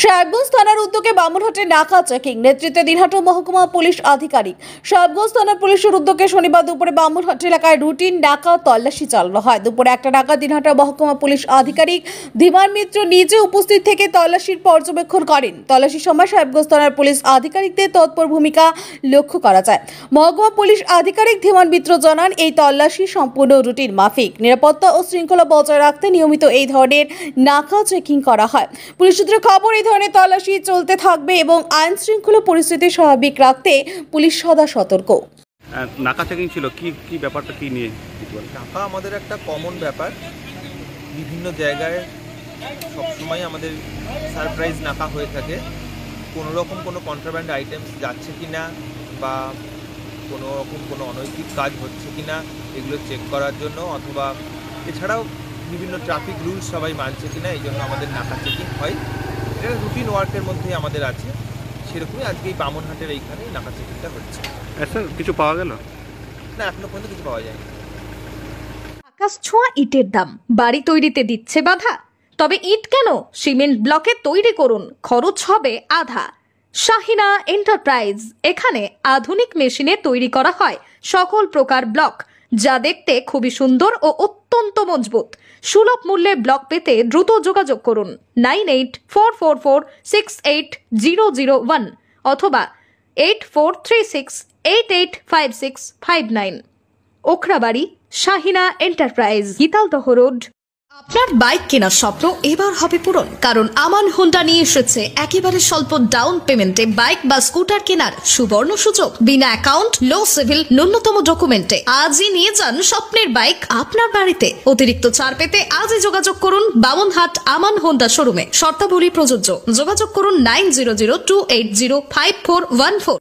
সাহেবগঞ্জ থানার উদ্যোগে বামুনহাটে নাকা চেকিং নেতৃত্বে দিনহাটা মহকুমা পুলিশ আধিকারিক। সাহেবগঞ্জ থানার পুলিশের উদ্যোগে শনিবার দুপুরে বামুনহাট এলাকায় রুটিন নাকা তল্লাশি চালানো হয়। দুপুরে 1টা নাগাদ দিনহাটা মহকুমা পুলিশ আধিকারিক ধীমান মিত্র নিজে উপস্থিত থেকে তল্লাশির পর্যবেক্ষণ করেন। তল্লাশির সময় সাহেবগঞ্জ থানার পুলিশ আধিকারিকদের তৎপর ভূমিকা লক্ষ্য করা যায়। মহকুমা পুলিশ আধিকারিক ধীমান মিত্র জানান, এই তল্লাশি সম্পূর্ণ রুটিন মাফিক। নিরাপত্তা ও শৃঙ্খলা বজায় রাখতে নিয়মিত এই ধরনের নাকা চেকিং করা হয়। পুলিশ সূত্রে খবর, এই ধরনের তল্লাশি চলতে থাকবে এবং আইন শৃঙ্খলা পরিস্থিতি স্বাভাবিক রাখতে পুলিশ সদা সতর্ক। নাকা চেকিং ছিল কি ব্যাপারটা কি নিয়ে? নাকা আমাদের একটা কমন ব্যাপার, বিভিন্ন জায়গায় সবসময় আমাদের সারপ্রাইজ নাকা হয়ে থাকে। কোনো রকম কোনো কন্ট্রাব্যান্ড আইটেমস যাচ্ছে কি না বা কোনো রকম কোনো অনৈতিক কাজ হচ্ছে কি না এগুলো চেক করার জন্য, অথবা এছাড়াও বিভিন্ন ট্রাফিক রুলস সবাই মানছে কি না এই জন্য আমাদের নাকা চেকিং হয়। এটা রুটিন ওয়ার্কের মধ্যেই আমাদের আছে, সেরকমই আজকে এই বামুনহাটের এইখানে নাকা চেকিংটা হচ্ছে। স্যার কিছু পাওয়া গেল না, এখনো পর্যন্ত কিছু পাওয়া যায়নি। আকাশ ছোঁয়া ইটের দাম বাড়ি তৈরিতে দিচ্ছে বাধা? তবে ইট কেন, সিমেন্ট ব্লকে তৈরি করুন, খরচ হবে আধা। শাহিনা এন্টারপ্রাইজ, এখানে আধুনিক মেশিনে তৈরি করা হয় সকল প্রকার ব্লক, যা দেখতে খুবই সুন্দর ও অত্যন্ত মজবুত। সুলভ মূল্যে ব্লক পেতে দ্রুত যোগাযোগ করুন 9844468001 অথবা 8436885659। Okhrabari, Shahina enterprise, Gitaldaha road. আপনার বাইক কেনার স্বপ্ন এবার হবে পূরণ, কারণ আমান হোন্ডা নিয়ে এসেছে একেবারে স্বল্প ডাউন পেমেন্টে বাইক বা স্কুটার কেনার সুবর্ণ সুযোগ। বিনা অ্যাকাউন্ট, লো সিভিল, ন্যূনতম ডকুমেন্টে আজই নিয়ে যান স্বপ্নের বাইক আপনার বাড়িতে। অতিরিক্ত ছাড় পেতে আজই যোগাযোগ করুন বামুনহাট আমান হোন্ডা শোরুমে। শর্তাবলী প্রযোজ্য। যোগাযোগ করুন 9002805414।